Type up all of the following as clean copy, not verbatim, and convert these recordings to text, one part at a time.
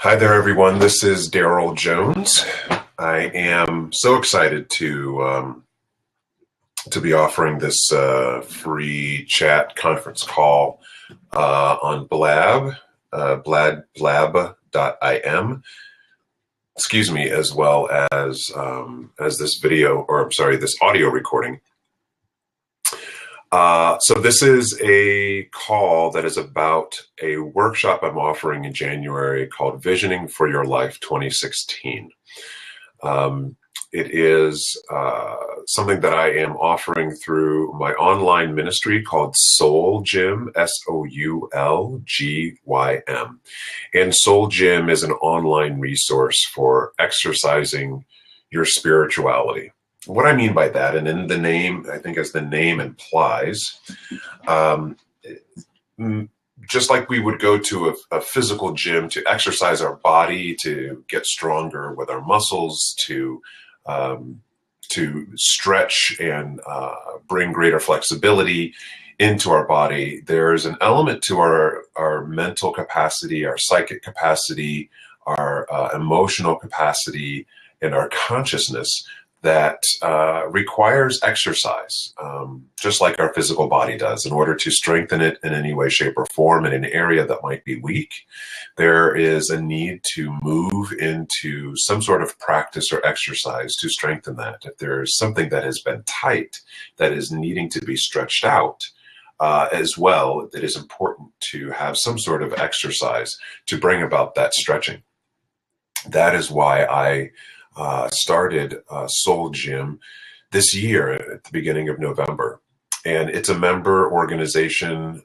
Hi there, everyone. This is Daryl Jones. I am so excited to be offering this free chat conference call on Blab, blab.im. Excuse me, as well as this video, or I'm sorry, this audio recording. So this is a call that is about a workshop I'm offering in January called Visioning for Your Life 2016. It is something that I am offering through my online ministry called Soul Gym, SOULGYM. And Soul Gym is an online resource for exercising your spirituality. What I mean by that, and in the name, I think as the name implies, just like we would go to a physical gym to exercise our body, to get stronger with our muscles, to stretch and bring greater flexibility into our body, there's an element to our mental capacity, our psychic capacity, our emotional capacity, and our consciousness that requires exercise, just like our physical body does. In order to strengthen it in any way, shape, or form in an area that might be weak, there is a need to move into some sort of practice or exercise to strengthen that. If there's something that has been tight that is needing to be stretched out, as well, it is important to have some sort of exercise to bring about that stretching. That is why I started Soul Gym this year at the beginning of November. And it's a member organization.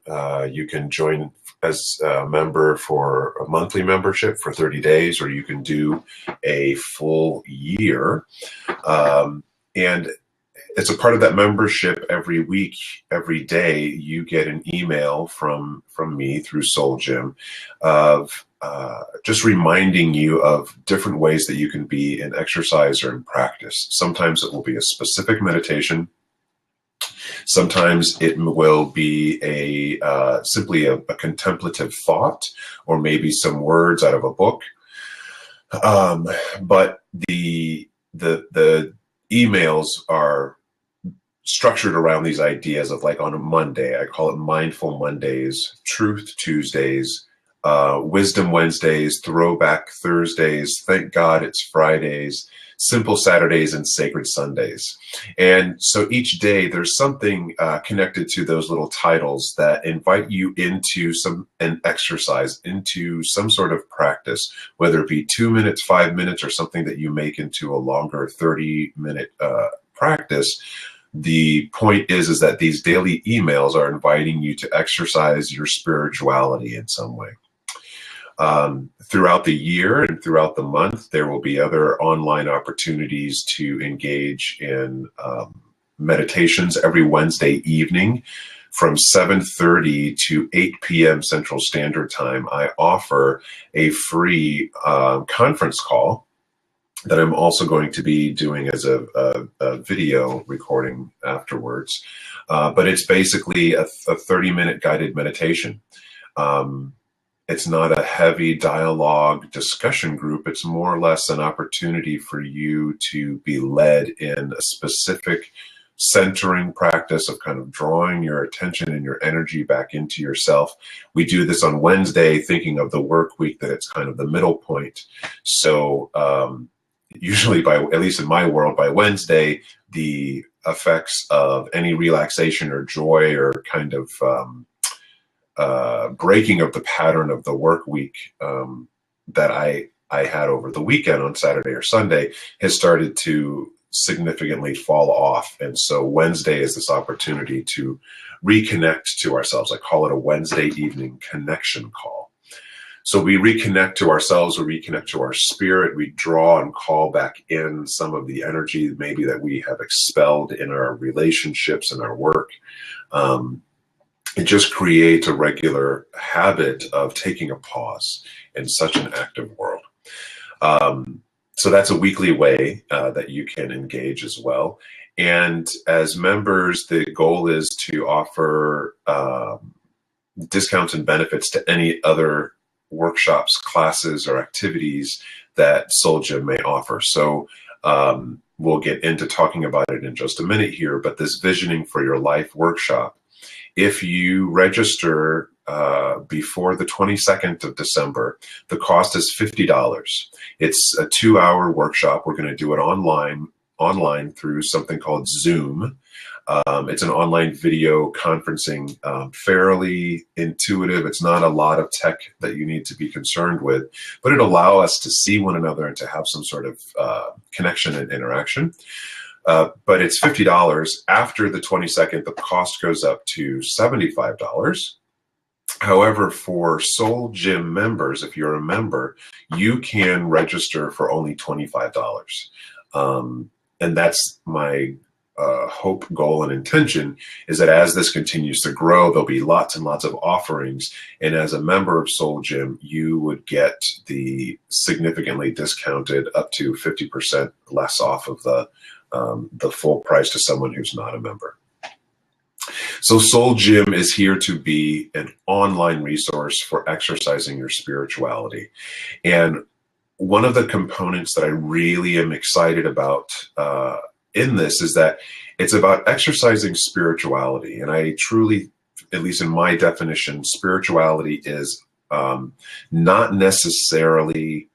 You can join as a member for a monthly membership for 30 days, or you can do a full year. And it's a part of that membership. Every week, every day, you get an email from me through Soul Gym of just reminding you of different ways that you can be in exercise or in practice. Sometimes it will be a specific meditation. Sometimes it will be simply a contemplative thought, or maybe some words out of a book. But the emails are structured around these ideas of, like, on a Monday, I call it Mindful Mondays, Truth Tuesdays, Wisdom Wednesdays, Throwback Thursdays, Thank God It's Fridays, Simple Saturdays, and Sacred Sundays. And so each day there's something connected to those little titles that invite you into an exercise, into some sort of practice, whether it be 2 minutes, 5 minutes, or something that you make into a longer 30-minute practice. The point is that these daily emails are inviting you to exercise your spirituality in some way. Throughout the year and throughout the month, there will be other online opportunities to engage in meditations every Wednesday evening from 7:30 to 8 p.m. Central Standard Time. I offer a free conference call that I'm also going to be doing as a video recording afterwards. But it's basically a 30-minute guided meditation. It's not a heavy dialogue discussion group. It's more or less an opportunity for you to be led in a specific centering practice of kind of drawing your attention and your energy back into yourself. We do this on Wednesday, thinking of the work week, that it's kind of the middle point. So usually, at least in my world, by Wednesday, the effects of any relaxation or joy or kind of breaking of the pattern of the work week that I had over the weekend on Saturday or Sunday has started to significantly fall off. And so Wednesday is this opportunity to reconnect to ourselves. I call it a Wednesday evening connection call. So we reconnect to ourselves, we reconnect to our spirit, we draw and call back in some of the energy maybe that we have expelled in our relationships and our work. It just creates a regular habit of taking a pause in such an active world. So that's a weekly way that you can engage as well. And as members, the goal is to offer discounts and benefits to any other workshops, classes, or activities that Soul Gym may offer. So we'll get into talking about it in just a minute here, but this Visioning for Your Life workshop, if you register before the 22nd of December, the cost is $50. It's a 2-hour workshop. We're going to do it online through something called Zoom. It's an online video conferencing, fairly intuitive. It's not a lot of tech that you need to be concerned with, but it'll allow us to see one another and to have some sort of connection and interaction. But it's $50. After the 22nd, the cost goes up to $75. However, for Soul Gym members, if you're a member, you can register for only $25. And that's my hope, goal, and intention, is that as this continues to grow, there'll be lots and lots of offerings. And as a member of Soul Gym, you would get the significantly discounted up to 50% less off of the full price to someone who's not a member. So Soul Gym is here to be an online resource for exercising your spirituality. And one of the components that I really am excited about in this is that it's about exercising spirituality. And I truly, at least in my definition, spirituality is not necessarily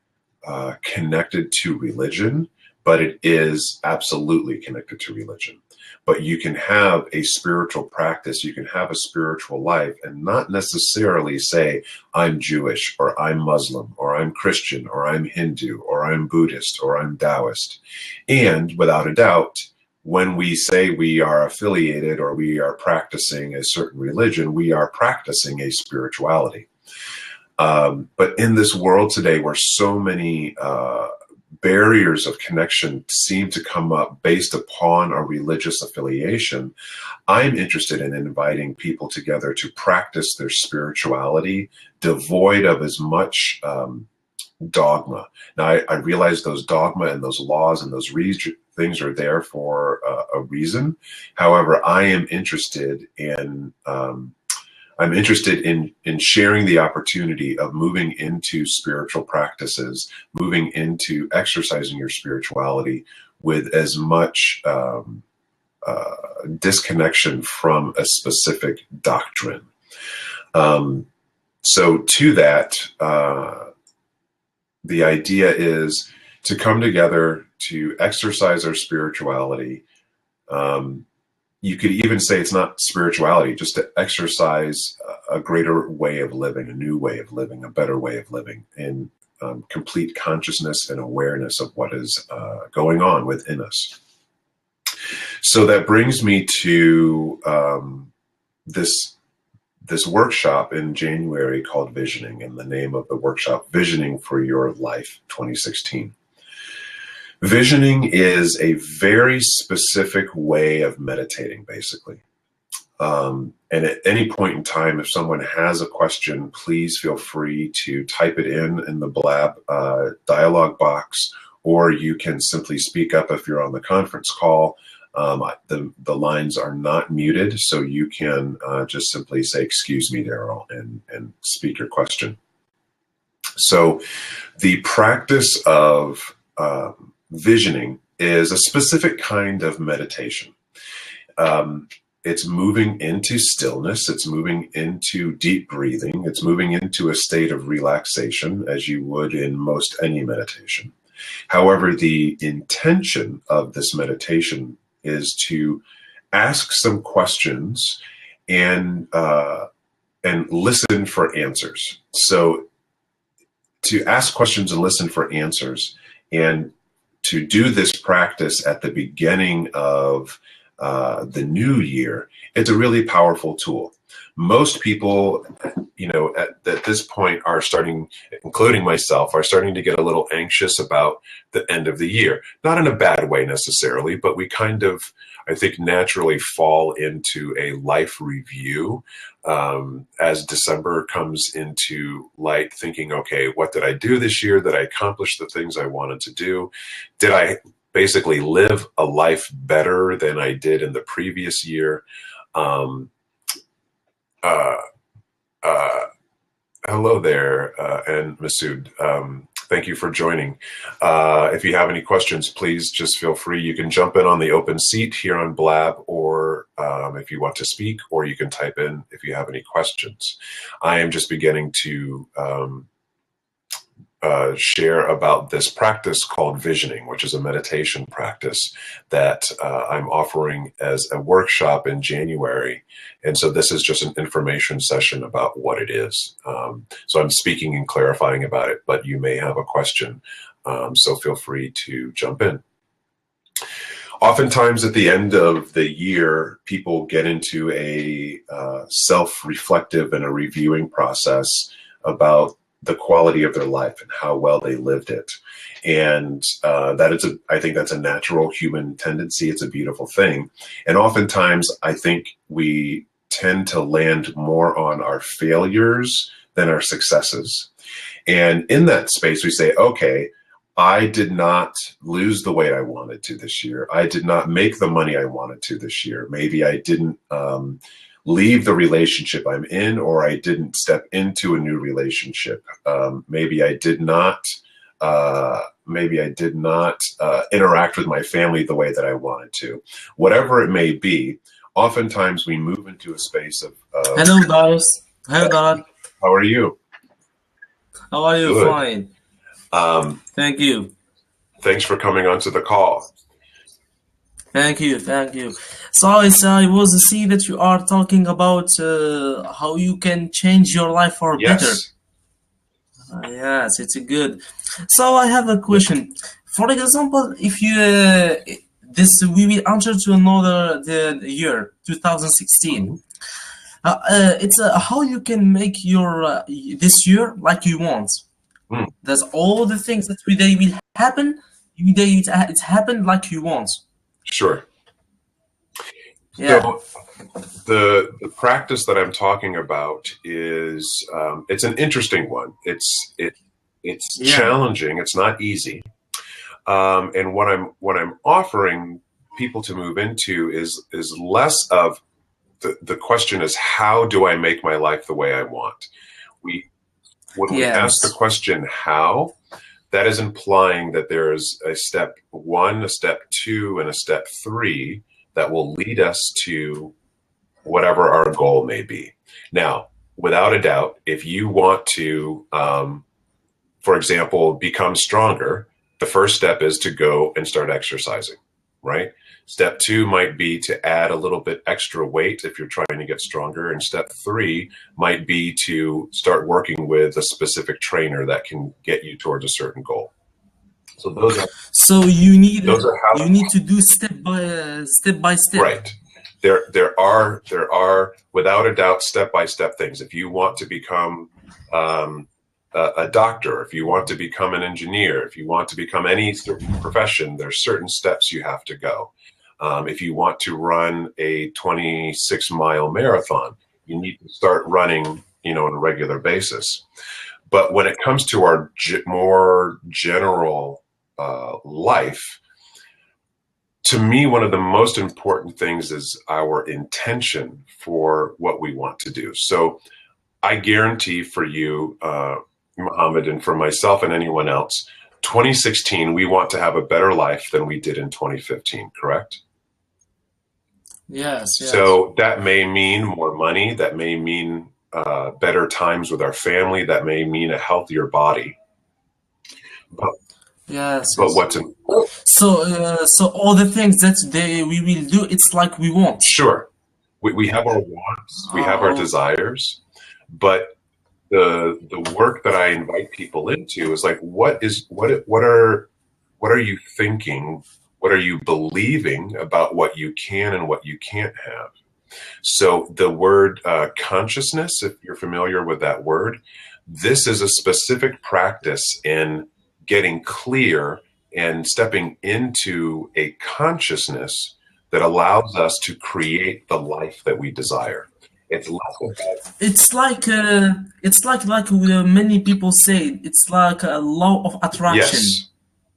connected to religion, but it is absolutely connected to religion. But you can have a spiritual practice, you can have a spiritual life, and not necessarily say, I'm Jewish, or I'm Muslim, or I'm Christian, or I'm Hindu, or I'm Buddhist, or I'm Taoist. And without a doubt, when we say we are affiliated or we are practicing a certain religion, we are practicing a spirituality. But in this world today, where so many barriers of connection seem to come up based upon a religious affiliation, I'm interested in inviting people together to practice their spirituality devoid of as much dogma. Now, I realize those dogma and those laws and those things are there for a reason. However, I am interested in sharing the opportunity of moving into spiritual practices, moving into exercising your spirituality with as much disconnection from a specific doctrine. So to that, the idea is to come together to exercise our spirituality. You could even say it's not spirituality, just to exercise a greater way of living, a new way of living, a better way of living, in complete consciousness and awareness of what is going on within us. So that brings me to this workshop in January called Visioning, and the name of the workshop, Visioning for Your Life 2016. Visioning is a very specific way of meditating, basically. And at any point in time, if someone has a question, please feel free to type it in the Blab dialog box, or you can simply speak up if you're on the conference call. The lines are not muted, so you can just simply say, "Excuse me, Daryl," and speak your question. So the practice of visioning is a specific kind of meditation. It's moving into stillness, it's moving into deep breathing, it's moving into a state of relaxation, as you would in most any meditation. However, the intention of this meditation is to ask some questions and listen for answers. So to ask questions and listen for answers, and to do this practice at the beginning of the new year, it's a really powerful tool. Most people, at this point are starting, including myself, are starting to get a little anxious about the end of the year. Not in a bad way necessarily, but we kind of, I think, naturally fall into a life review as December comes into light, thinking, okay, what did I do this year? Did I accomplish the things I wanted to do? Did I basically live a life better than I did in the previous year? Hello there, and Masood. Thank you for joining. If you have any questions, please just feel free. You can jump in on the open seat here on Blab, or if you want to speak, or you can type in if you have any questions. I am just beginning to share about this practice called visioning, which is a meditation practice that I'm offering as a workshop in January. And so this is just an information session about what it is. So I'm speaking and clarifying about it, but you may have a question. So feel free to jump in. Oftentimes at the end of the year, people get into a self-reflective and a reviewing process about the quality of their life and how well they lived it. And I think that's a natural human tendency. It's a beautiful thing. And oftentimes I think we tend to land more on our failures than our successes. And in that space, we say, okay, I did not lose the weight I wanted to this year. I did not make the money I wanted to this year. Maybe I didn't leave the relationship I'm in, or I didn't step into a new relationship. Maybe I did not interact with my family the way that I wanted to. Whatever it may be, oftentimes we move into a space of Hello, Darius. Hello, Dad. how are you? How are you? Good. Fine. Thank you. Thanks for coming onto the call. Thank you. So I was to see that you are talking about how you can change your life for better. Yes. Yes, it's good. So I have a question. For example, if you we will enter to the year 2016. It's how you can make your this year like you want. That's all the things that they will happen. It's happened like you want. Sure. Yeah. So the practice that I'm talking about is it's an interesting one. It's challenging. It's not easy. And what I'm offering people to move into is less of the question is, how do I make my life the way I want? When we ask the question how, that is implying that there is a step 1, a step 2, and a step 3 that will lead us to whatever our goal may be. Now, without a doubt, if you want to, for example, become stronger, the first step is to go and start exercising, right? Step 2 might be to add a little bit extra weight if you're trying to get stronger. And step 3 might be to start working with a specific trainer that can get you towards a certain goal. So those are. So you need to do step by step. Right. There are without a doubt step-by-step things. If you want to become a doctor, if you want to become an engineer, if you want to become any certain profession, there's certain steps you have to go. If you want to run a 26-mile marathon, you need to start running, on a regular basis. But when it comes to our more general life, to me, one of the most important things is our intention for what we want to do. So I guarantee for you, Mohammed, and for myself and anyone else, 2016, we want to have a better life than we did in 2015, correct? Yes. So that may mean more money. That may mean better times with our family. That may mean a healthier body. But what's important? So all the things that we will do, it's like we want. Sure, we have our wants, we have our desires, but the work that I invite people into is like, what are you thinking? What are you believing about what you can and what you can't have? So the word consciousness, if you're familiar with that word, this is a specific practice in getting clear and stepping into a consciousness that allows us to create the life that we desire. It's like many people say, it's like a law of attraction. Yes,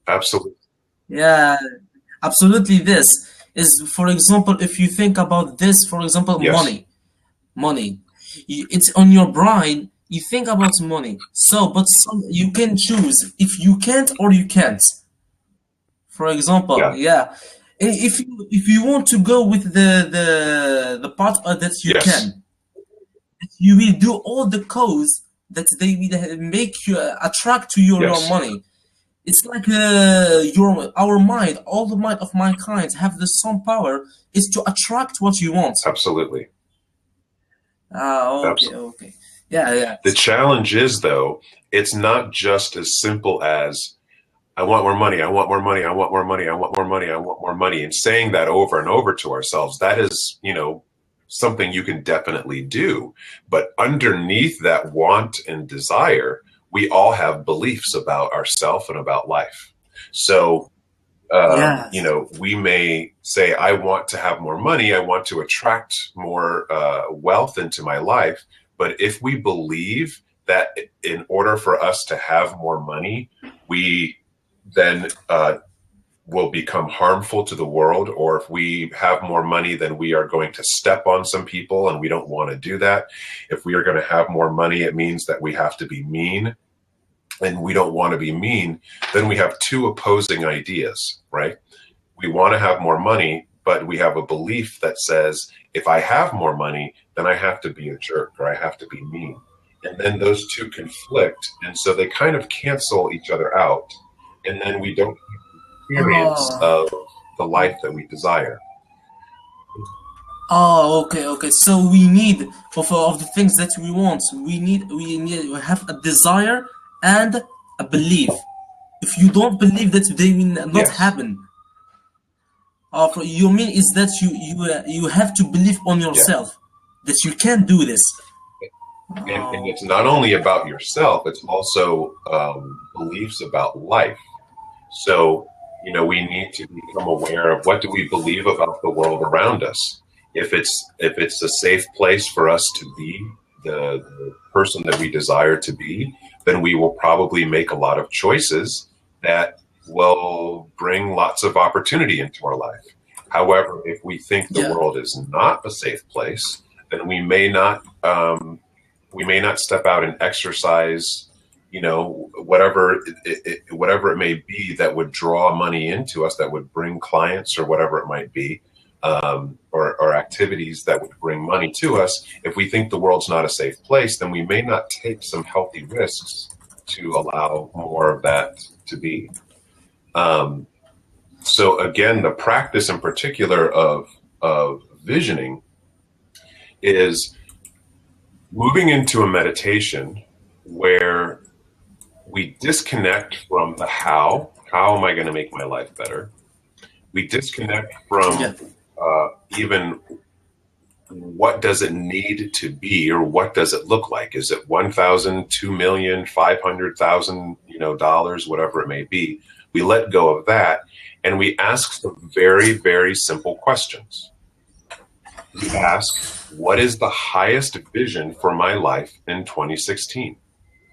absolutely. Yeah, absolutely. This is, for example, if you think about this, for example, Yes. money, it's on your brain. You think about money. So, but you can choose if you can't or you can't. For example, Yeah. yeah, if you want to go with the part that you Yes. can, you will do all the codes that they will make you attract to your Yes. money. It's like your our mind, all the mind of mankind have the same power is to attract what you want. Absolutely. Ah, okay, Absolutely. okay, yeah, yeah, The challenge is, though, it's not just as simple as I want more money, I want more money, I want more money, I want more money, I want more money, and saying that over and over to ourselves. That is, something you can definitely do. But underneath that want and desire, we all have beliefs about ourselves and about life. So, yes, we may say, I want to have more money, I want to attract more wealth into my life. But if we believe that in order for us to have more money, we then will become harmful to the world, or if we have more money, then we are going to step on some people, and we don't want to do that. If we are going to have more money, it means that we have to be mean, and we don't want to be mean. Then we have two opposing ideas, right? We want to have more money, but we have a belief that says, if I have more money, then I have to be a jerk or I have to be mean. And then those two conflict. And so they kind of cancel each other out. And then we don't experience oh, of the life that we desire. oh, okay, okay. So we need of the things that we want. We have a desire and a belief. If you don't believe that they will not Yes. happen, you mean is that you have to believe on Yeah. yourself that you can do this. And Oh, it's not only about yourself, it's also beliefs about life. So, we need to become aware of what do we believe about the world around us. If it's a safe place for us to be the person that we desire to be, then we will probably make a lot of choices that will bring lots of opportunity into our life. However, if we think the yeah, world is not a safe place, then we may not step out and exercise, whatever it may be that would draw money into us, that would bring clients or whatever it might be, or activities that would bring money to us. If we think the world's not a safe place, then we may not take some healthy risks to allow more of that to be. Um, so again, the practice in particular of visioning is moving into a meditation where we disconnect from the how am I going to make my life better. We disconnect from yeah. even what does it need to be, or what does it look like. Is it 1,000, 2,000,000, 500,000, dollars, whatever it may be. We let go of that, and we ask some very, very simple questions. We ask, what is the highest vision for my life in 2016?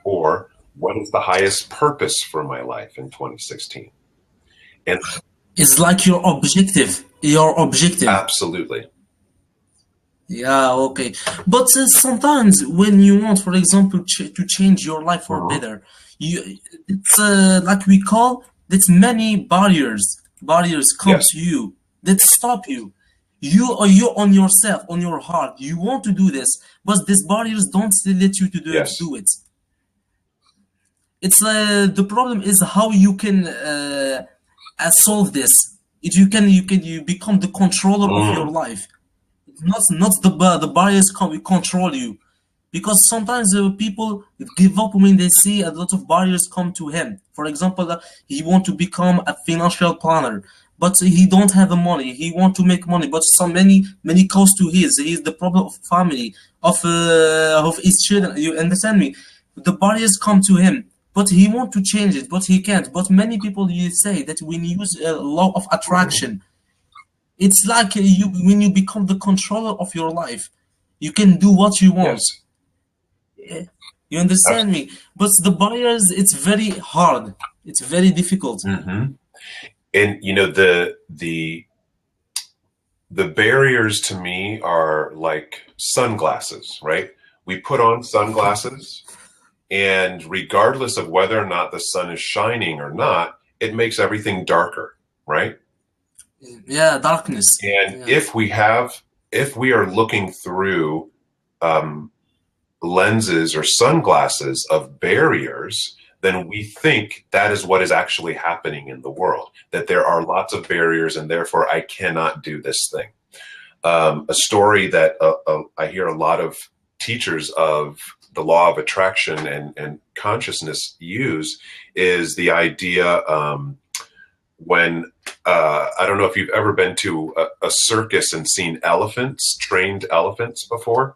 Or what is the highest purpose for my life in 2016? And It's like your objective. Your objective. absolutely. Yeah, okay. But sometimes when you want, for example, to change your life for Mhm. better, it's like we call it's many barriers. Barriers come Yes. to you that stop you. You on yourself, on your heart. You want to do this, but these barriers don't let you to Yes. do it. It's the problem is how you can solve this. If you become the controller of your Mm. life. Not the barriers control you, because sometimes people give up when they see a lot of barriers come to him. For example, he want to become a financial planner, but he don't have the money. He want to make money, but so many cost to his. He's the problem of family, of his children. You understand me? The barriers come to him, but he want to change it, but he can't. But many people you say that when you use a law of Mhm. attraction, it's like you when you become the controller of your life, you can do what you want. Yes. You understand me? But the barriers, it's very hard. It's very difficult. Mm-hmm. And the barriers to me are like sunglasses, right? We put on sunglasses And regardless of whether or not the sun is shining or not, it makes everything darker, right? Yeah, darkness. And Yeah. if we are looking through lenses or sunglasses of barriers, then we think that is what is actually happening in the world, that there are lots of barriers and therefore I cannot do this thing. A story that I hear a lot of teachers of the law of attraction and consciousness use is the idea when I don't know if you've ever been to a circus and seen elephants, trained elephants before.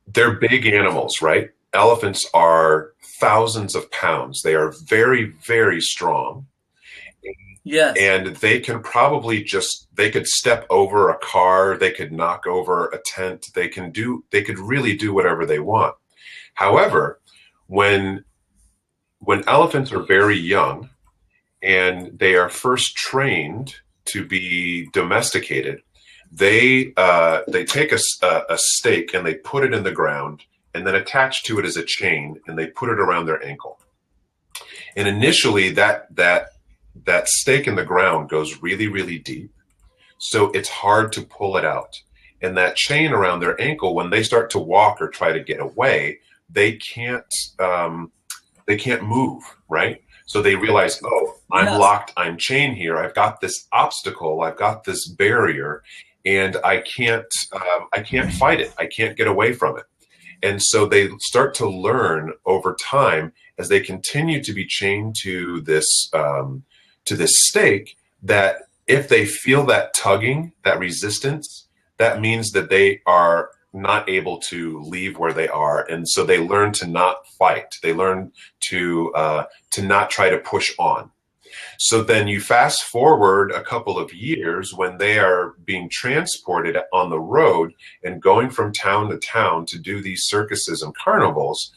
They're big animals, right? Elephants are thousands of pounds. They are very, very strong. Yes. And they can probably they could step over a car, they could knock over a tent, they could really do whatever they want. However, when elephants are very young and they are first trained to be domesticated, they take a stake and they put it in the ground, and then attached to it is a chain, and they put it around their ankle. And initially that stake in the ground goes really, really deep, so it's hard to pull it out. And that chain around their ankle, when they start to walk or try to get away, they can't move, right? So they realize, oh, I'm Yes. locked, I'm chained here, I've got this obstacle, I've got this barrier, and I can't fight it, I can't get away from it. And so they start to learn over time, as they continue to be chained to this stake, that if they feel that tugging, that resistance, that means that they are not able to leave where they are. And so they learn to not fight. They learn to not try to push on. So then you fast forward a couple of years when they are being transported on the road and going from town to town to do these circuses and carnivals,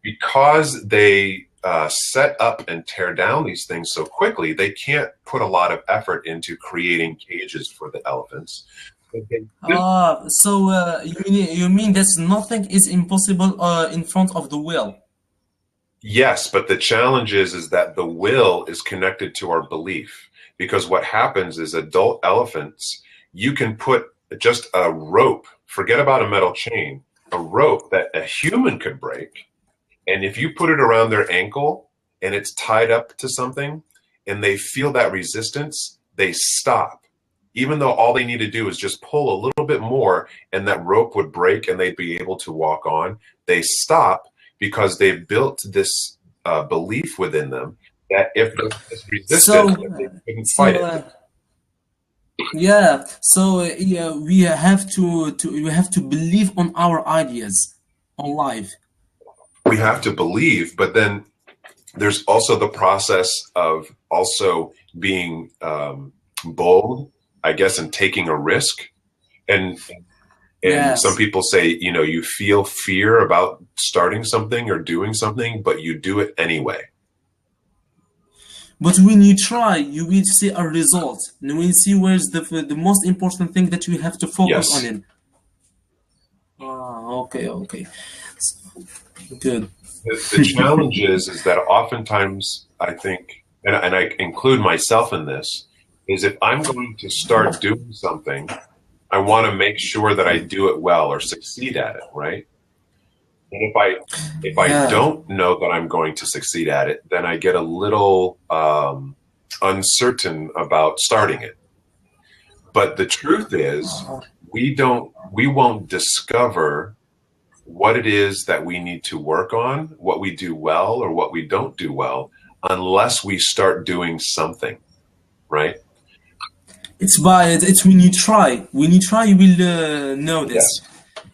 because they set up and tear down these things so quickly, they can't put a lot of effort into creating cages for the elephants. So you mean that nothing is impossible in front of the will? Yes, but the challenge is that the will is connected to our belief, because what happens is adult elephants, you can put just a rope, forget about a metal chain, a rope that a human could break. And if you put it around their ankle and it's tied up to something and they feel that resistance, they stop. Even though all they need to do is just pull a little bit more and that rope would break and they'd be able to walk on, they stop because they've built this belief within them that if there's this resistance, they couldn't fight it. Yeah. So yeah, we have to believe on our ideas on life. We have to believe, but then there's also the process of also being bold, I guess, and taking a risk. And Yes. some people say, you feel fear about starting something or doing something, but you do it anyway. But when you try, you will see a result. And when you see where's the most important thing that you have to focus Yes. on it. Okay. Good. The challenge is that oftentimes I think, and I include myself in this, is if I'm going to start doing something, I want to make sure that I do it well or succeed at it, right? And if I Yeah. don't know that I'm going to succeed at it, then I get a little uncertain about starting it. But the truth is, we won't discover what it is that we need to work on, what we do well or what we don't do well, unless we start doing something, right? It's when you try. When you try, you will know this. Yes.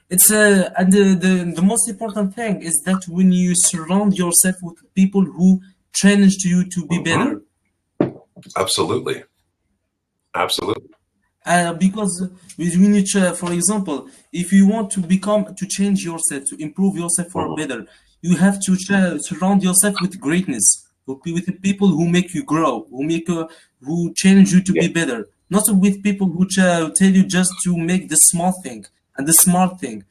It's and the most important thing is that when you surround yourself with people who challenge you to be better. Absolutely. Absolutely. Because when you for example, if you want to change yourself, to improve yourself for better, you have to surround yourself with greatness, with the people who make you grow, who challenge you to be better, not with people who tell you just to make the small thing and the smart thing.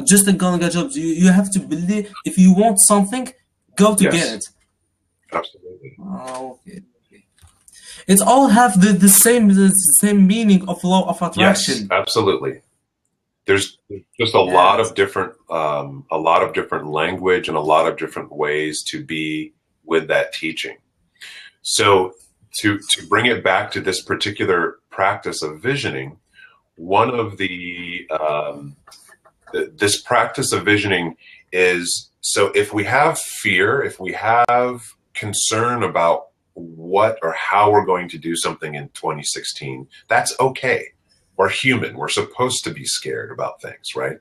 Just a gonna job. You have to believe if you want something, go to get Yes, it. absolutely. Okay. It all have the same meaning of law of Yes, attraction. absolutely. There's just Yes. a lot of different language and a lot of different ways to be with that teaching. So to bring it back to this particular practice of visioning, one of this practice of visioning is, so if we have fear, if we have concern about what or how we're going to do something in 2016, that's okay. We're human. We're supposed to be scared about things, right?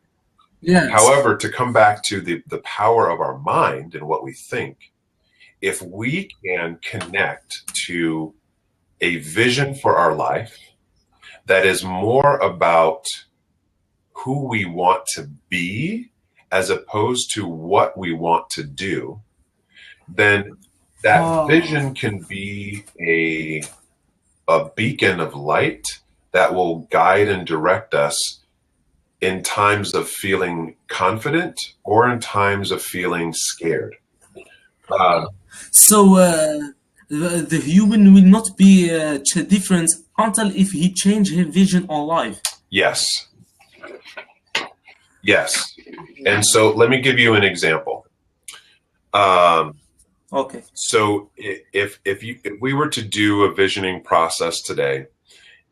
Yes. However, to come back to the power of our mind and what we think, if we can connect to a vision for our life that is more about who we want to be as opposed to what we want to do, then that Oh. vision can be a beacon of light that will guide and direct us in times of feeling confident or in times of feeling scared. Uh, So the human will not be different until if he change his vision on life. yes, yes. And so let me give you an example. Um, Okay. so if we were to do a visioning process today,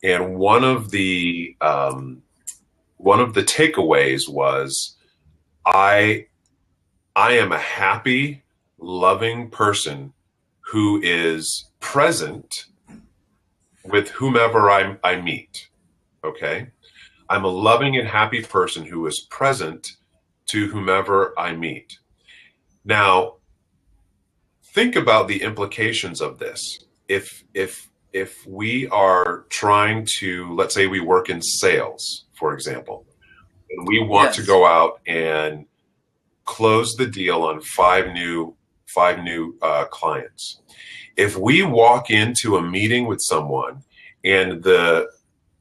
and one of the takeaways was I I am a happy, loving person who is present with whomever I meet. Okay, I'm a loving and happy person who is present to whomever I meet. Now, think about the implications of this. If we are trying to, let's say we work in sales, for example, and we want to Yes. go out and close the deal on five new clients. If we walk into a meeting with someone and the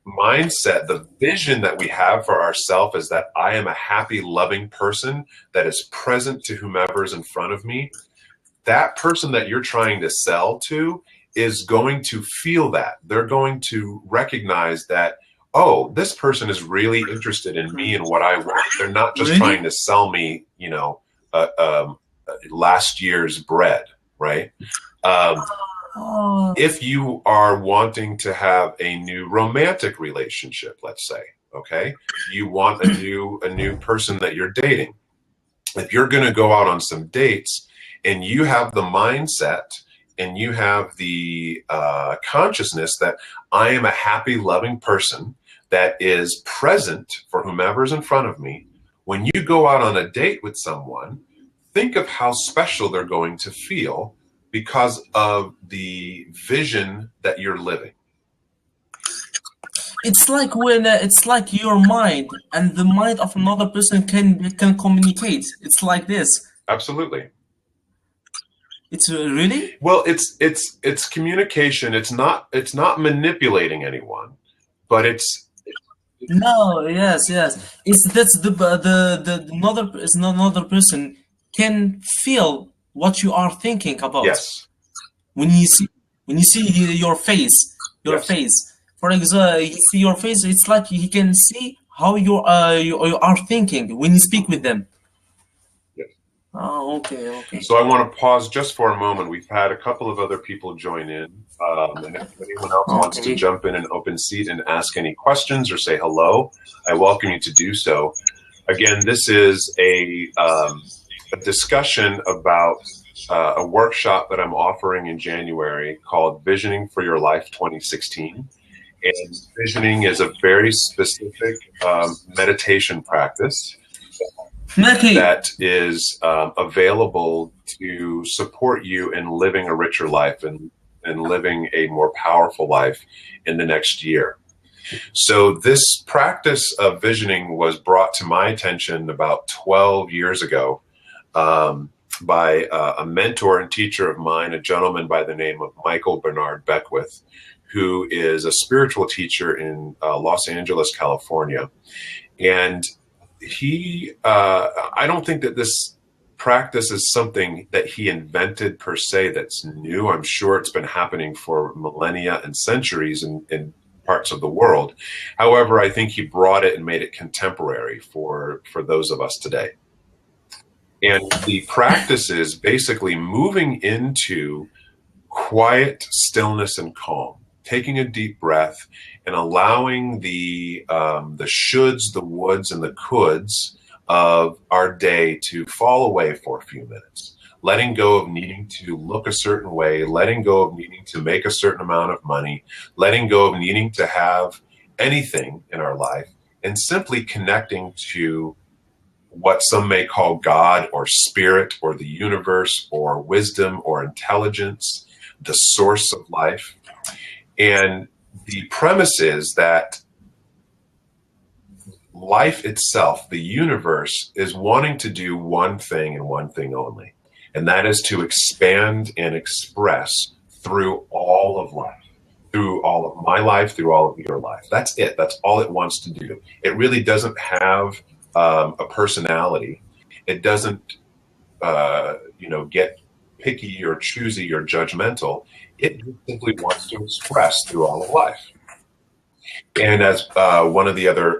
mindset, the vision that we have for ourselves is that I am a happy, loving person that is present to whomever is in front of me, that person that you're trying to sell to is going to feel that. They're going to recognize that, oh, this person is really interested in me and what I want. They're not just trying Really? to sell me, uh, um, last year's bread, right? Um, Oh. if you are wanting to have a new romantic relationship, let's say, okay, you want a new person that you're dating. If you're going to go out on some dates and you have the mindset and you have the consciousness that I am a happy, loving person that is present for whomever's in front of me, when you go out on a date with someone, think of how special they're going to feel because of the vision that you're living. It's like when it's like your mind and the mind of another person can communicate. It's like this. Absolutely. It's really. Well, it's communication. It's not manipulating anyone, but it's No, yes, yes. It's that's the another is another person can feel what you are thinking about yes, when you see when you see your face, your yes. face. For example, you see your face. It's like he can see how you are thinking when you speak with them. Yes. Oh, okay, okay, So I want to pause just for a moment. We've had a couple of other people join in. And if anyone else wants to okay. jump in an open seat and ask any questions or say hello, I welcome you to do so. Again, this is a discussion about a workshop that I'm offering in January called Visioning for Your Life 2016. And visioning is a very specific meditation practice Maki, that is available to support you in living a richer life and living a more powerful life in the next year. So, this practice of visioning was brought to my attention about 12 years ago by a mentor and teacher of mine, a gentleman by the name of Michael Bernard Beckwith, who is a spiritual teacher in Los Angeles, California. And I don't think that this practice is something that he invented per se that's new. I'm sure it's been happening for millennia and centuries in parts of the world. However, I think he brought it and made it contemporary for those of us today. And the practice is basically moving into quiet stillness and calm, taking a deep breath and allowing the shoulds, the woulds, and the coulds of our day to fall away for a few minutes, letting go of needing to look a certain way, letting go of needing to make a certain amount of money, letting go of needing to have anything in our life, and simply connecting to what some may call God or spirit or the universe or wisdom or intelligence, the source of life. And the premise is that life itself, the universe, is wanting to do one thing and one thing only, and that is to expand and express through all of life, through all of my life, through all of your life. That's it. That's all it wants to do. It really doesn't have a personality. It doesn't, get picky or choosy or judgmental. It simply wants to express through all of life. And as one of the other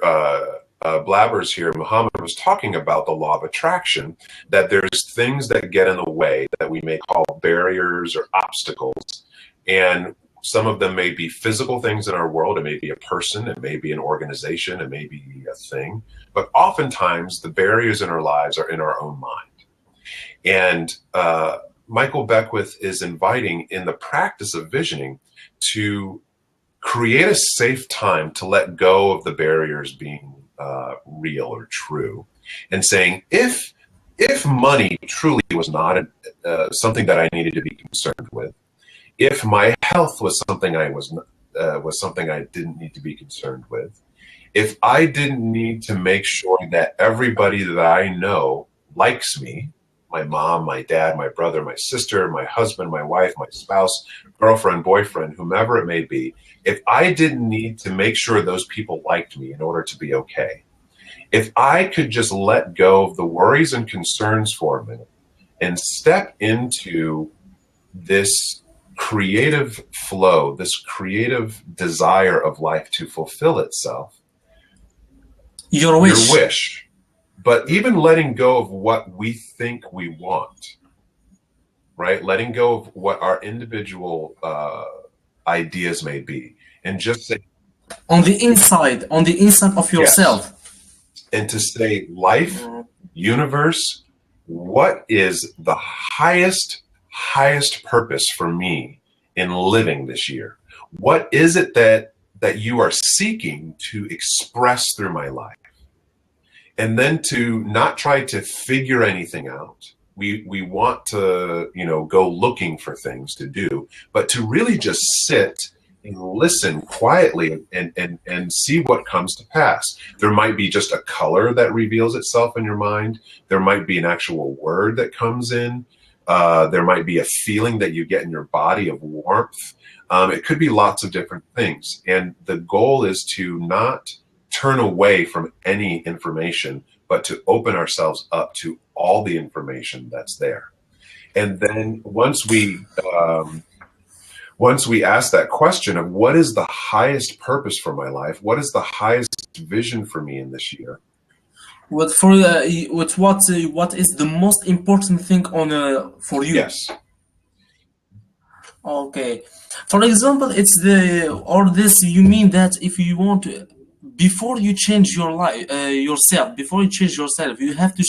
blabbers here, Muhammad, was talking about the law of attraction, that there's things that get in the way that we may call barriers or obstacles. And some of them may be physical things in our world. It may be a person, it may be an organization, it may be a thing. But oftentimes the barriers in our lives are in our own mind. And Michael Beckwith is inviting, in the practice of visioning, to create a safe time to let go of the barriers being real or true, and saying, if money truly was not something that I needed to be concerned with, if my health was something was something I didn't need to be concerned with, if I didn't need to make sure that everybody that I know likes me, my mom, my dad, my brother, my sister, my husband, my wife, my spouse, girlfriend, boyfriend, whomever it may be, if I didn't need to make sure those people liked me in order to be okay, if I could just let go of the worries and concerns for a minute and step into this creative flow, this creative desire of life to fulfill itself, your wish. But even letting go of what we think we want, right? Letting go of what our individual ideas may be, and just say, on the inside of yourself. Yes. And to say, life, universe, what is the highest purpose for me in living this year? What is it that you are seeking to express through my life? And then to not try to figure anything out. We want to, go looking for things to do, but to really just sit and listen quietly and see what comes to pass. There might be just a color that reveals itself in your mind. There might be an actual word that comes in. There might be a feeling that you get in your body of warmth. It could be lots of different things. And the goal is to not turn away from any information, but to open ourselves up to all the information that's there. And then once we ask that question of what is the highest purpose for my life, what is the highest vision for me in this year? What is the most important thing for you? Yes. Okay. For example, you mean that if you want to, before you change your life, you have to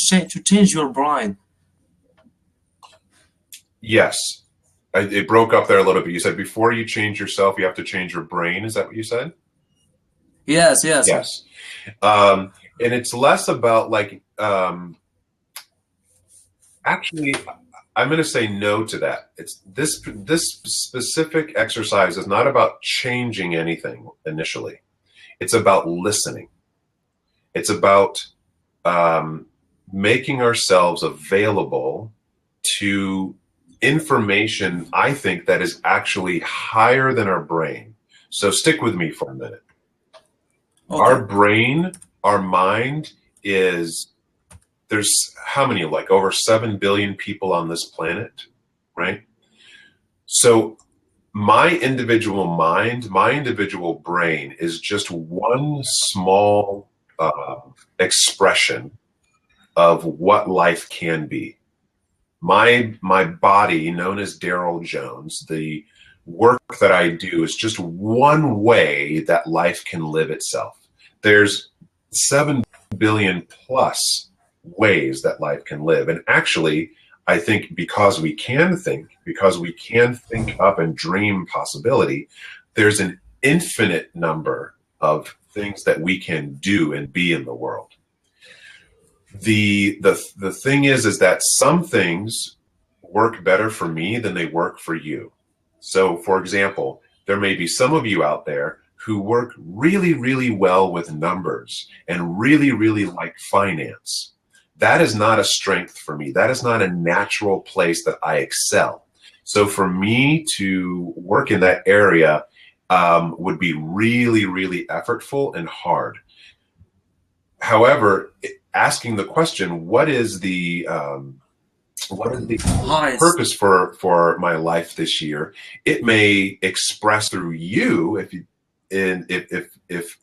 change your brain. Yes. It broke up there a little bit. You said before you change yourself, you have to change your brain. Is that what you said? Yes. And it's less about actually, I'm going to say no to that. It's this specific exercise is not about changing anything initially. It's about listening. It's about making ourselves available to information, I think, that is actually higher than our brain. So stick with me for a minute. Okay. Our brain, our mind is there's how many, like over 7 billion people on this planet, right? So my individual mind, my individual brain is just one small expression of what life can be. My body, known as Daryl Jones, the work that I do is just one way that life can live itself. There's 7 billion plus ways that life can live. And actually, I think because we can think up and dream possibility, there's an infinite number of things that we can do and be in the world. The thing is that some things work better for me than they work for you. So, for example, there may be some of you out there who work really, really well with numbers and really, really like finance. That is not a strength for me. That is not a natural place that I excel. So for me to work in that area would be really, really effortful and hard. However, asking the question, what is the purpose for my life this year? It may express through you if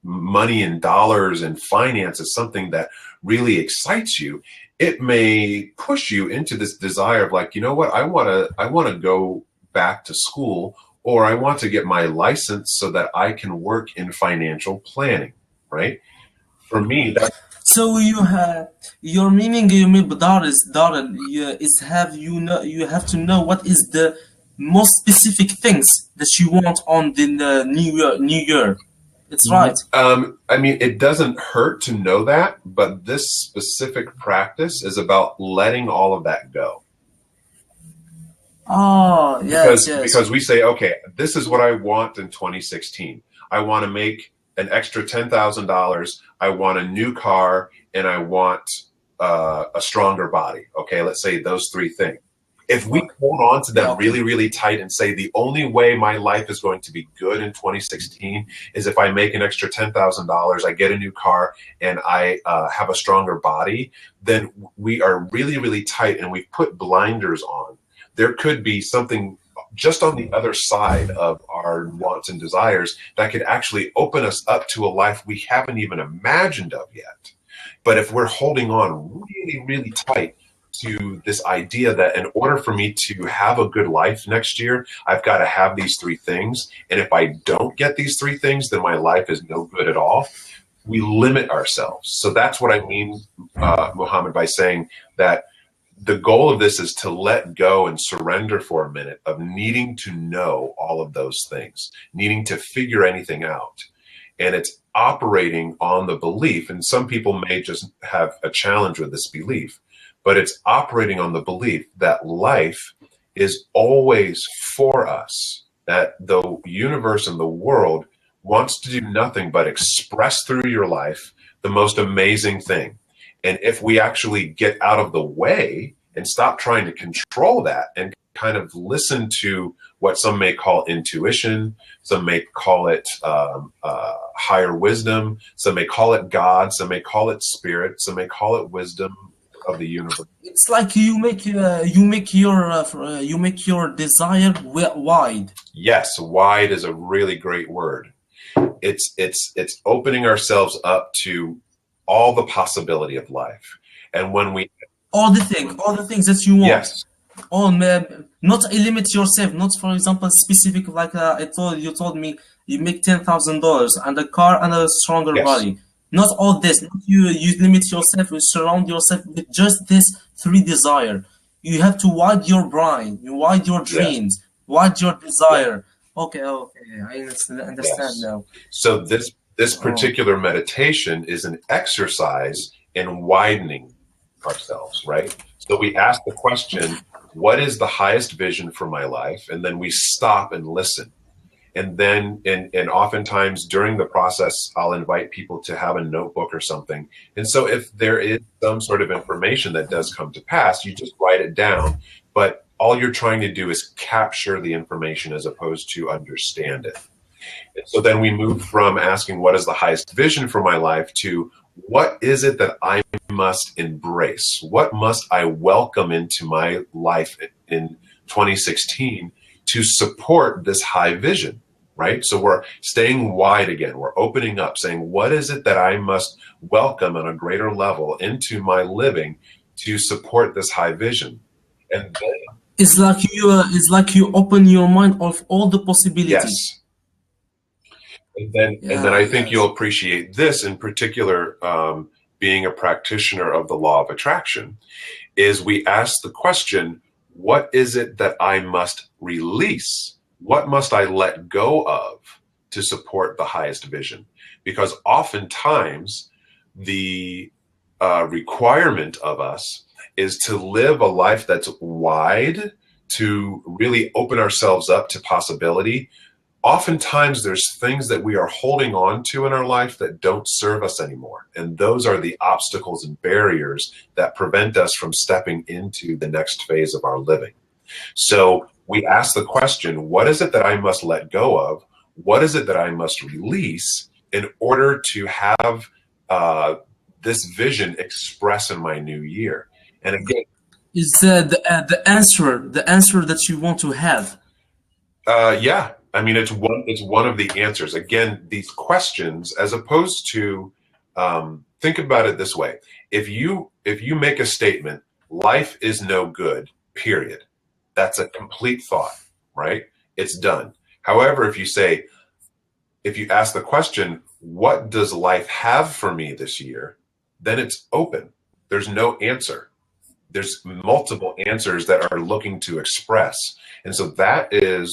money and dollars and finance is something that really excites you. It may push you into this desire of like, you know what, I want to go back to school, or I want to get my license so that I can work in financial planning, right? For me, that's So you have your meaning. You mean Darren, you have to know what is the most specific things that you want on the new year. It's right. I mean, it doesn't hurt to know that, but this specific practice is about letting all of that go. Oh, yes, Because we say, okay, this is what I want in 2016. I want to make an extra $10,000. I want a new car, and I want a stronger body. Okay, let's say those three things. If we hold on to them really, really tight and say the only way my life is going to be good in 2016 is if I make an extra $10,000, I get a new car, and I have a stronger body, then we are really, really tight, and we've put blinders on. There could be something just on the other side of our wants and desires that could actually open us up to a life we haven't even imagined of yet. But if we're holding on really, really tight to this idea that in order for me to have a good life next year, I've got to have these three things. And if I don't get these three things, then my life is no good at all. We limit ourselves. So that's what I mean, Mohammed, by saying that the goal of this is to let go and surrender for a minute of needing to know all of those things, needing to figure anything out. And it's operating on the belief, and some people may just have a challenge with this belief, but it's operating on the belief that life is always for us, that the universe and the world wants to do nothing but express through your life the most amazing thing. And if we actually get out of the way and stop trying to control that and kind of listen to what some may call intuition, some may call it higher wisdom, some may call it God, some may call it spirit, some may call it wisdom of the universe. It's like you make your desire wide. Yes, wide is a really great word. It's opening ourselves up to all the possibility of life. And when we all the things that you want. Yes. Not limit yourself. Not, for example, specific like you told me you make $10,000 and a car and a stronger body. Not all this. Not you limit yourself. You surround yourself with just this three desire. You have to widen your brain. You widen your dreams. Widen your desire. Okay. I understand now. So this particular meditation is an exercise in widening ourselves, right? So we ask the question, what is the highest vision for my life? And then we stop and listen. And then, and oftentimes during the process, I'll invite people to have a notebook or something. And so if there is some sort of information that does come to pass, you just write it down. But all you're trying to do is capture the information as opposed to understand it. And so then we move from asking what is the highest vision for my life to what is it that I must embrace? What must I welcome into my life in 2016 to support this high vision, right? So we're staying wide again. We're opening up, saying, what is it that I must welcome on a greater level into my living to support this high vision? And then, It's like you open your mind of all the possibilities. yes. And then Yeah, I think yes. you'll appreciate this in particular, being a practitioner of the law of attraction, is we ask the question, what is it that I must release? What must I let go of to support the highest vision? Because oftentimes the requirement of us is to live a life that's wide, to really open ourselves up to possibility. Oftentimes there's things that we are holding on to in our life that don't serve us anymore. And those are the obstacles and barriers that prevent us from stepping into the next phase of our living. So we ask the question, what is it that I must let go of? What is it that I must release in order to have this vision express in my new year? And again, Is the answer that you want to have? yeah, I mean, it's one of the answers. Again, these questions, as opposed to, think about it this way: if you make a statement, life is no good, period. That's a complete thought, right? It's done. However, if you ask the question, what does life have for me this year? Then it's open. There's no answer. There's multiple answers that are looking to express. And so that is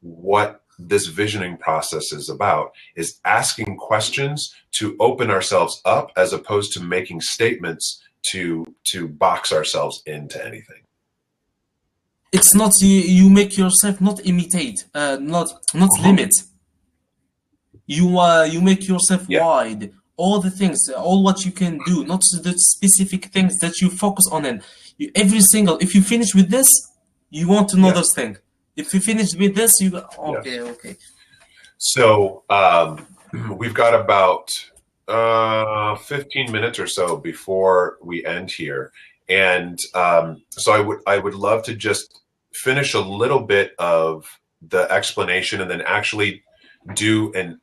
what this visioning process is about, is asking questions to open ourselves up as opposed to making statements to box ourselves into anything. It's not you make yourself not imitate, not Mhm. limit. You make yourself Yeah. wide. All the things, all what you can do, not the specific things that you focus on. And every single, if you finish with this, you want another Yes. thing. If you finish with this, you go, Yes. okay, okay. So we've got about 15 minutes or so before we end here, and so I would love to just finish a little bit of the explanation, and then do an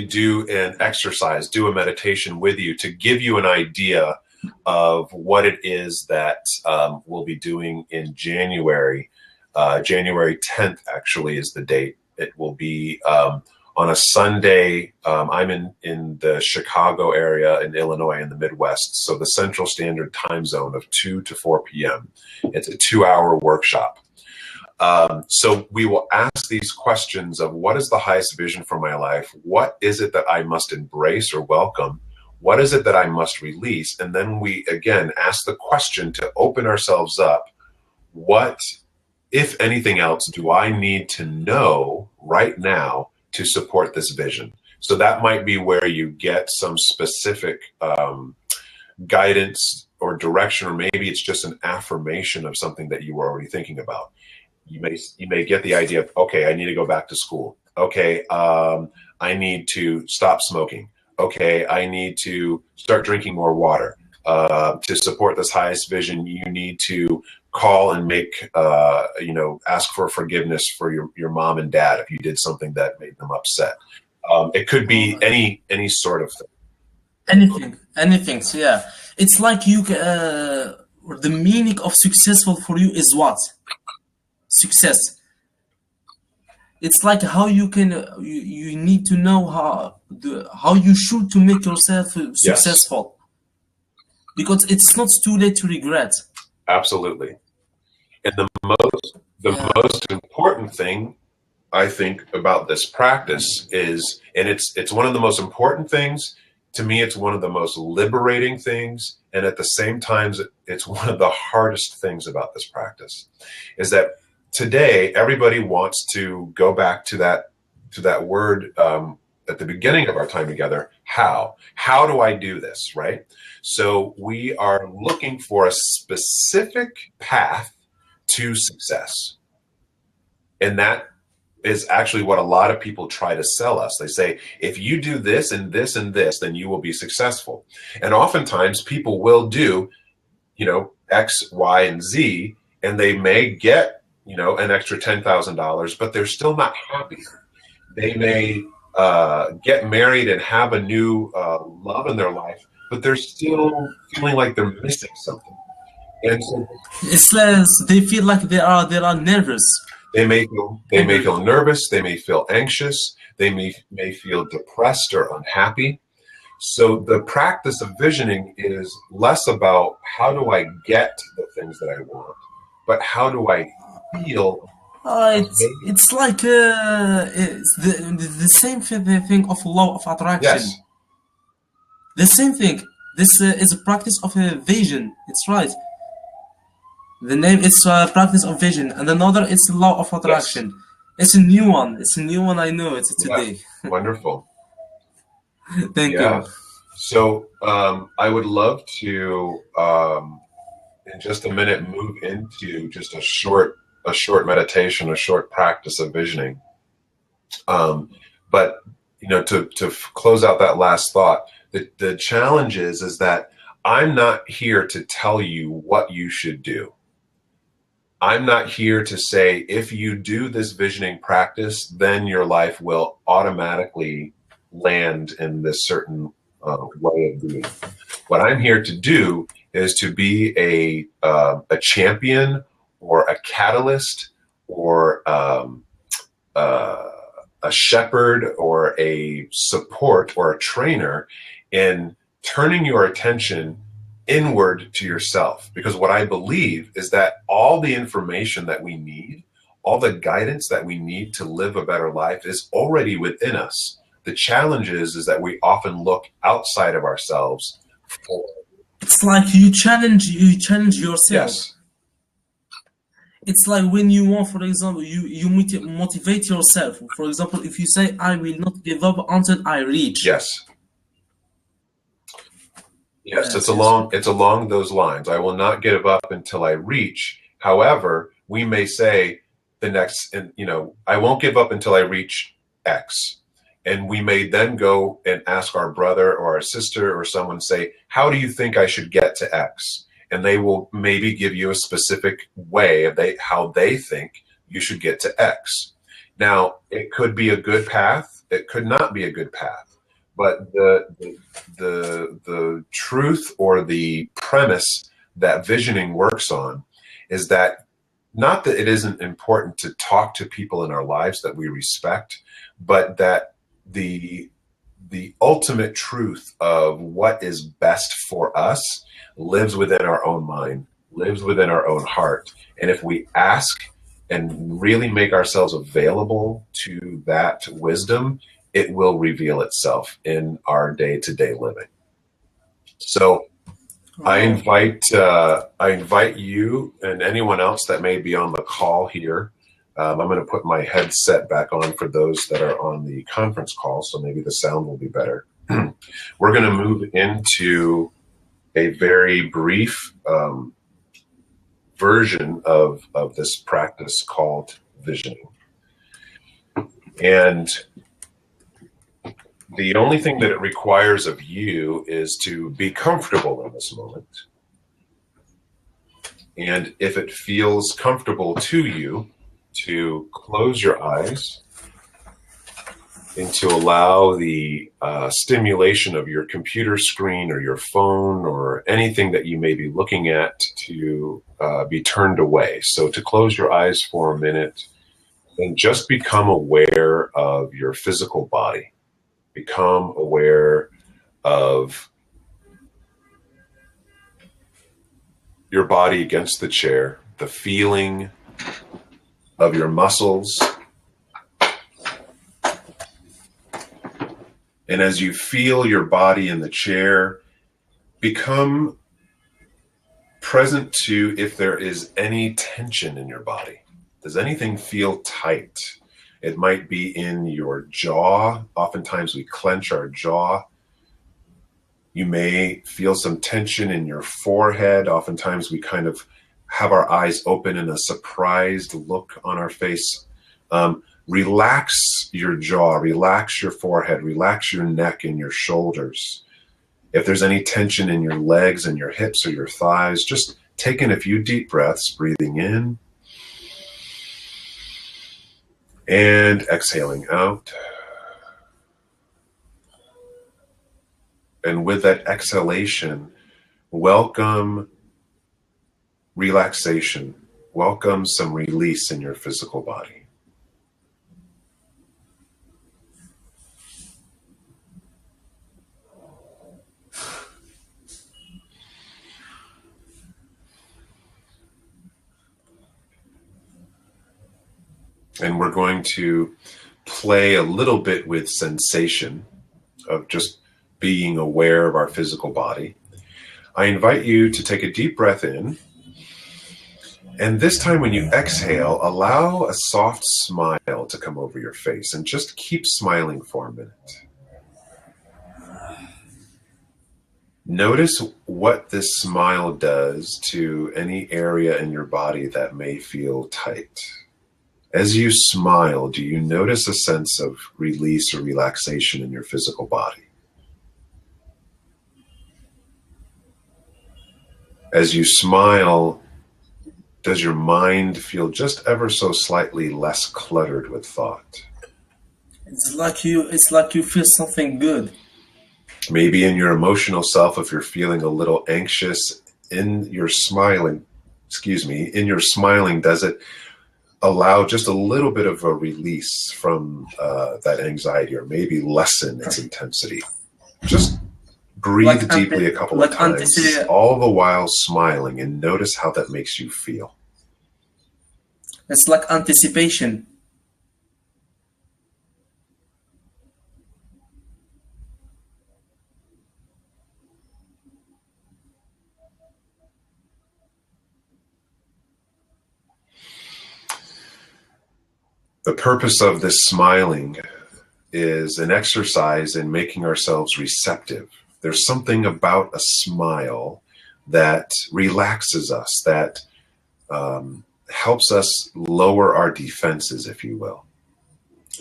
do an exercise, do a meditation with you to give you an idea of what it is that we'll be doing in January. January 10th actually is the date. It will be on a Sunday. I'm in the Chicago area in Illinois in the Midwest, so the Central Standard Time Zone of 2 to 4 p.m. It's a 2-hour workshop. So we will ask these questions of what is the highest vision for my life? What is it that I must embrace or welcome? What is it that I must release? And then we, again, ask the question to open ourselves up. What, if anything else, do I need to know right now to support this vision? So that might be where you get some specific guidance or direction, or maybe it's just an affirmation of something that you were already thinking about. You may get the idea of, okay, I need to go back to school. Okay, I need to stop smoking. Okay, I need to start drinking more water. To support this highest vision, you need to call and ask for forgiveness for your mom and dad if you did something that made them upset. It could be any sort of thing. Anything. So yeah, it's like the meaning of successful for you is what? Success. It's like how you can you need to know how you should to make yourself Yes, successful, because it's not too late to regret. absolutely. And the Yeah. most important thing I think about this practice is, and it's one of the most important things to me. It's one of the most liberating things, and at the same time, it's one of the hardest things about this practice. Is that today everybody wants to go back to that word at the beginning of our time together. How do I do this, right? So we are looking for a specific path to success, and that is actually what a lot of people try to sell us. They say, if you do this and this and this, then you will be successful. And oftentimes people will do, X, Y, and Z, and they may get, an extra $10,000, but they're still not happy. They may get married and have a new love in their life, but they're still feeling like they're missing something. And so It says they feel like they are nervous. they may feel nervous, they may feel anxious, they may feel depressed or unhappy. So the practice of visioning is less about how do I get the things that I want, but how do I feel. It's like it's the same thing of law of attraction. Yes, The same thing. This is a practice of vision. It's right. The name is practice of vision, and another it's law of attraction. It's a new one. It's a new one. I know it today. yeah. Wonderful. Thank Yeah. you. So I would love to, in just a minute, move into just a short meditation, a short practice of visioning. But to close out that last thought, the challenge is that I'm not here to tell you what you should do. I'm not here to say, if you do this visioning practice, then your life will automatically land in this certain way of being. What I'm here to do is to be a champion or a catalyst or a shepherd or a support or a trainer in turning your attention inward to yourself. Because what I believe is that all the information that we need, all the guidance that we need to live a better life is already within us. The challenge is that we often look outside of ourselves for. It's like you challenge yourself. Yes. It's like when you want, for example, you motivate yourself. For example, if you say, I will not give up until I reach. Yes. Yes, it's along those lines. I will not give up until I reach. However, we may say I won't give up until I reach X. And we may then go and ask our brother or our sister or someone, say, how do you think I should get to X? And they will maybe give you a specific way of how they think you should get to X. Now, it could be a good path. It could not be a good path. But the truth or the premise that visioning works on is that not that it isn't important to talk to people in our lives that we respect, but that the ultimate truth of what is best for us lives within our own mind, lives within our own heart. And if we ask and really make ourselves available to that wisdom, it will reveal itself in our day-to-day living. So I invite you and anyone else that may be on the call here. I'm going to put my headset back on for those that are on the conference call, so maybe the sound will be better. We're going to move into a very brief version of this practice called visioning. And the only thing that it requires of you is to be comfortable in this moment. And if it feels comfortable to you, to close your eyes and to allow the stimulation of your computer screen or your phone or anything that you may be looking at to be turned away. So to close your eyes for a minute and just become aware of your physical body. Become aware of your body against the chair, the feeling of your muscles. And as you feel your body in the chair, become present to if there is any tension in your body. Does anything feel tight? It might be in your jaw. Oftentimes we clench our jaw. You may feel some tension in your forehead. Oftentimes we kind of have our eyes open and a surprised look on our face. Relax your jaw, relax your forehead, relax your neck and your shoulders. If there's any tension in your legs and your hips or your thighs, just take in a few deep breaths, breathing in and exhaling out. And with that exhalation, welcome relaxation. Welcome some release in your physical body. And we're going to play a little bit with sensation of just being aware of our physical body. I invite you to take a deep breath in. And this time when you exhale, allow a soft smile to come over your face and just keep smiling for a minute. Notice what this smile does to any area in your body that may feel tight. As you smile, do you notice a sense of release or relaxation in your physical body? As you smile, does your mind feel just ever so slightly less cluttered with thought? It's like you feel something good. Maybe in your emotional self, if you're feeling a little anxious in your smiling, does it allow just a little bit of a release from that anxiety, or maybe lessen its intensity? Just breathe deeply a couple of times, all the while smiling, and notice how that makes you feel. It's like anticipation. The purpose of this smiling is an exercise in making ourselves receptive. There's something about a smile that relaxes us, that helps us lower our defenses, if you will.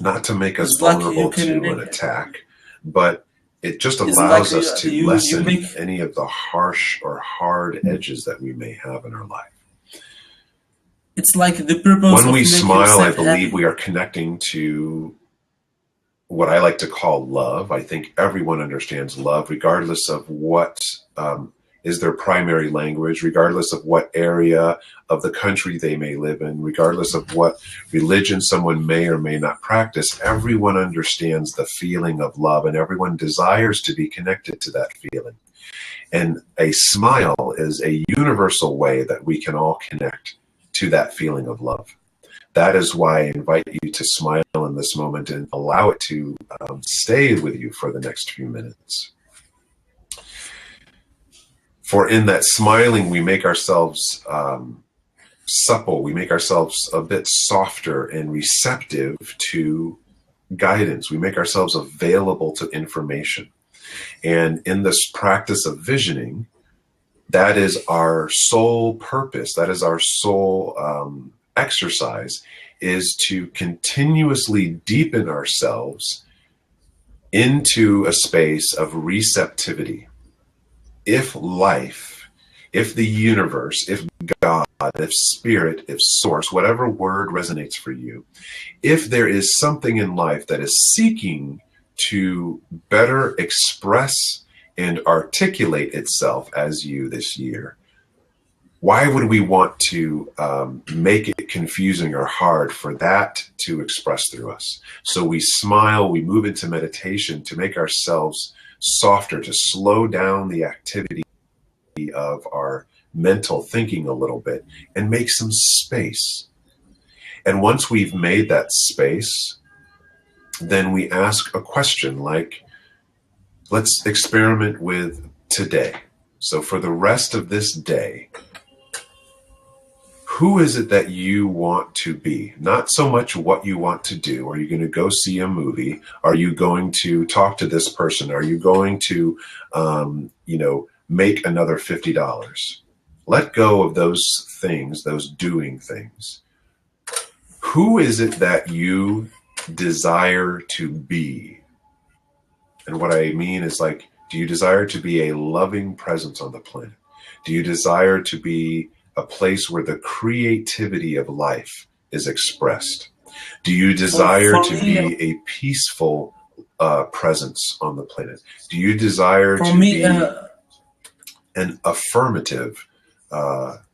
Not to make us vulnerable to an attack, but it just allows us to lessen any of the harsh or hard edges that we may have in our life. It's like the purpose. When we smile, I believe we are connecting to what I like to call love. I think everyone understands love, regardless of what is their primary language, regardless of what area of the country they may live in, regardless of what religion someone may or may not practice. Everyone understands the feeling of love, and everyone desires to be connected to that feeling. And a smile is a universal way that we can all connect to that feeling of love. That is why I invite you to smile in this moment and allow it to stay with you for the next few minutes. For in that smiling, we make ourselves supple, we make ourselves a bit softer and receptive to guidance. We make ourselves available to information. And in this practice of visioning, that is our sole purpose, that is our sole exercise, is to continuously deepen ourselves into a space of receptivity. If life, if the universe, if God, if spirit, if source, whatever word resonates for you, if there is something in life that is seeking to better express and articulate itself as you this year, why would we want to make it confusing or hard for that to express through us? So we smile, we move into meditation to make ourselves softer, to slow down the activity of our mental thinking a little bit and make some space. And once we've made that space, then we ask a question like, let's experiment with today. So for the rest of this day, who is it that you want to be? Not so much what you want to do. Are you going to go see a movie? Are you going to talk to this person? Are you going to, make another $50? Let go of those things, those doing things. who is it that you desire to be? And what I mean is, like, do you desire to be a loving presence on the planet? Do you desire to be a place where the creativity of life is expressed? Do you desire For to me, be a peaceful presence on the planet? Do you desire for to me, be an affirmative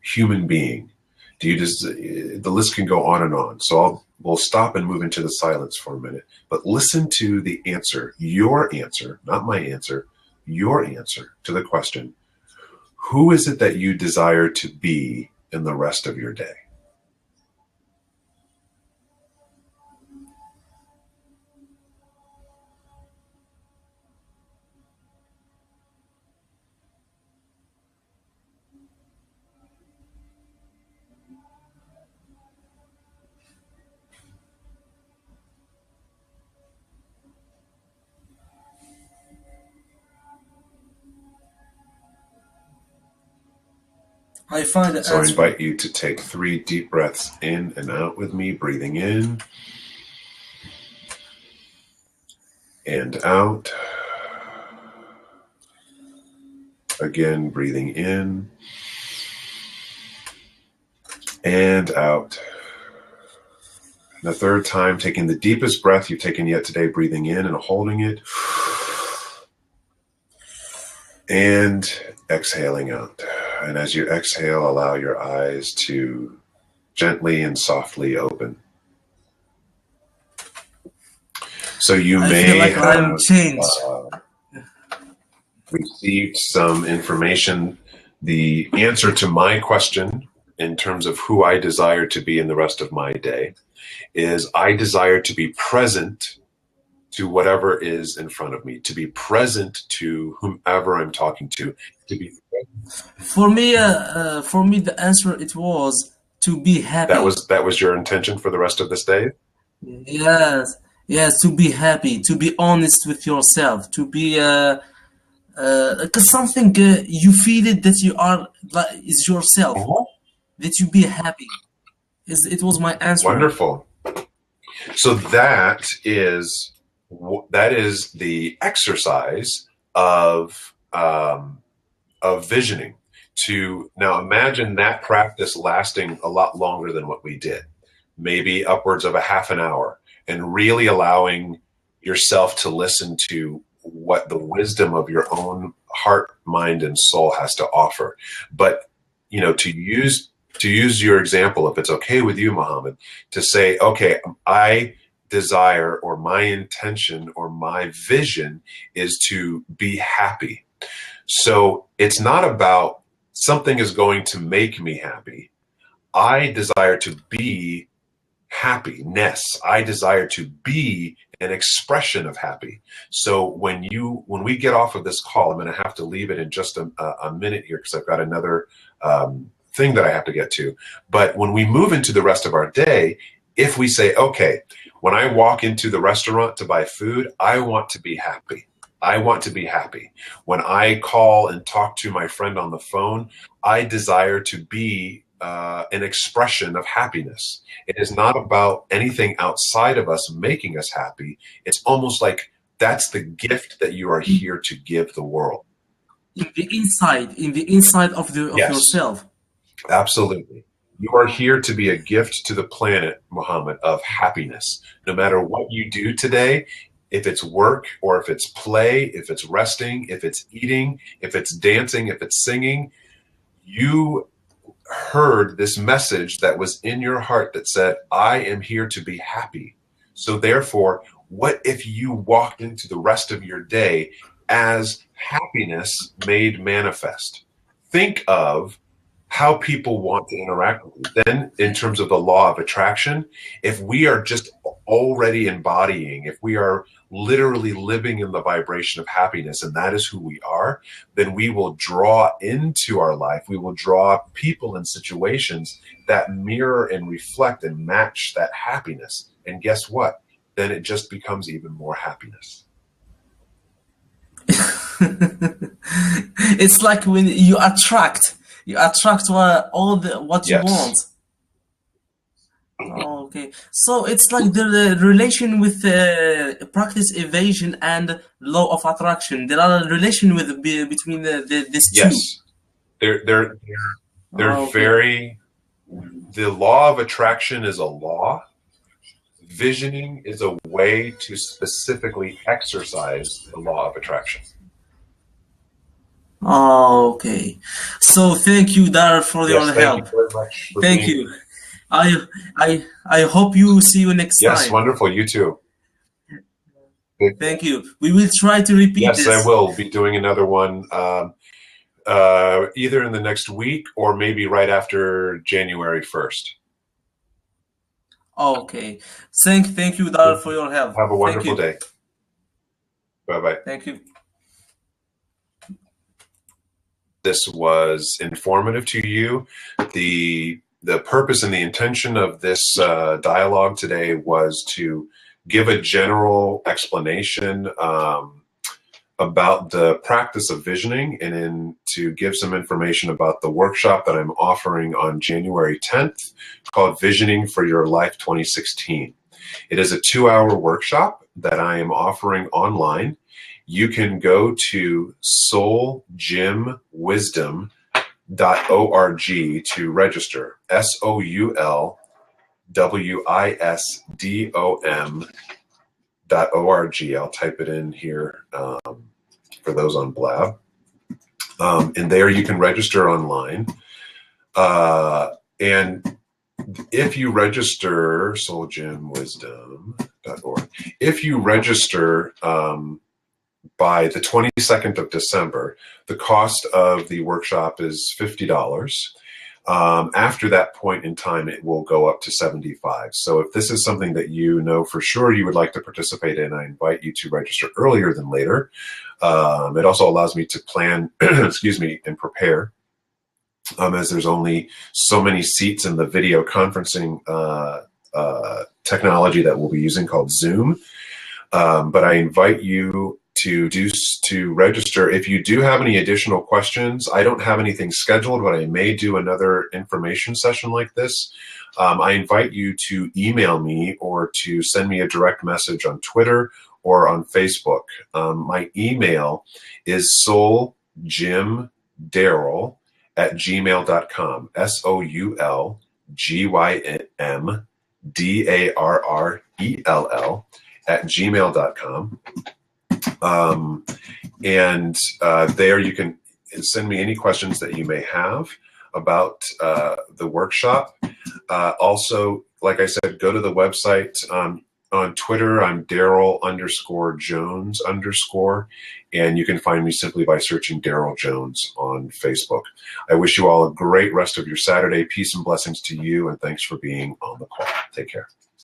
human being? Do you just, the list can go on and on. So we'll stop and move into the silence for a minute, but listen to the answer, your answer, not my answer, your answer to the question, who is it that you desire to be in the rest of your day? I find the So I answer. invite you to take 3 deep breaths in and out with me, breathing in and out. Again, breathing in and out. And the third time, taking the deepest breath you've taken yet today, breathing in and holding it. And exhaling out. And as you exhale, allow your eyes to gently and softly open. So you I may feel like I'm have changed. received some information. The answer to my question in terms of who I desire to be in the rest of my day is I desire to be present to whatever is in front of me, to be present to whomever I'm talking to be For me, the answer it was to be happy. that was your intention for the rest of this day? Yes, yes, to be happy, to be honest with yourself, to be cause something you feel it that you are like is yourself, that you be happy. It was my answer. Wonderful. So that is the exercise of visioning. To now imagine that practice lasting a lot longer than what we did, maybe upwards of a half an hour, and really allowing yourself to listen to what the wisdom of your own heart, mind, and soul has to offer. But to use your example, if it's okay with you, Mohammed, to say, okay, I desire, or my intention, or my vision is to be happy. So it's not about something is going to make me happy. I desire to be happiness. I desire to be an expression of happy. So when we get off of this call, I'm going to have to leave it in just a minute here because I've got another thing that I have to get to. But when we move into the rest of our day, if we say, okay, when I walk into the restaurant to buy food, I want to be happy. I want to be happy. When I call and talk to my friend on the phone, I desire to be an expression of happiness. It is not about anything outside of us making us happy. It's almost like that's the gift that you are here to give the world. In the inside of Yes. yourself. Absolutely. You are here to be a gift to the planet, Muhammad, of happiness. No matter what you do today, if it's work or if it's play, if it's resting, if it's eating, if it's dancing, if it's singing, you heard this message that was in your heart that said, I am here to be happy. So therefore, what if you walked into the rest of your day as happiness made manifest? Think of how people want to interact with you. Then in terms of the law of attraction, if we are just already embodying, if we are literally living in the vibration of happiness, and that is who we are, then we will draw into our life, we will draw people and situations that mirror and reflect and match that happiness. And guess what? Then it just becomes even more happiness. It's like when you attract what you Yes. want. Oh, Okay, so it's like the relation with practice evasion and law of attraction. There are a relation with between these Yes, two. they're Okay. very. The law of attraction is a law. Visioning is a way to specifically exercise the law of attraction. Okay. So thank you, Dar, for Yes, your thank you help. very much for Thank being. you. I hope you see you next Yes, time. wonderful. You too. Thank you. We will try to repeat Yes, I this. will be doing another one either in the next week or maybe right after January 1st. Okay. Thank you, Dar, for your help. Have a Thank wonderful you. day. Bye-bye. Thank you. This was informative to you. The purpose and the intention of this dialogue today was to give a general explanation about the practice of visioning, and then to give some information about the workshop that I'm offering on January 10th called Visioning for Your Life 2016. It is a 2-hour workshop that I am offering online. You can go to soulgymwisdom.org to register. SOULGYMWISDOM.org. I'll type it in here for those on Blab. And there you can register online. And if you register, soulgymwisdom.org, if you register by the 22nd of December, the cost of the workshop is $50. After that point in time, it will go up to $75. So if this is something that you know for sure you would like to participate in, I invite you to register earlier than later. It also allows me to plan, excuse me, and prepare, as there's only so many seats in the video conferencing technology that we'll be using called Zoom. But I invite you to register. If you do have any additional questions, I don't have anything scheduled, but I may do another information session like this. I invite you to email me or to send me a direct message on Twitter or on Facebook. My email is soulgymdarrell@gmail.com. SOULGYMDARRELL@gmail.com. And there you can send me any questions that you may have about the workshop. Also, like I said, go to the website. On Twitter, I'm Darrell_Jones_, and you can find me simply by searching Darrell Jones on Facebook. I wish you all a great rest of your Saturday. Peace and blessings to you, and thanks for being on the call. Take care.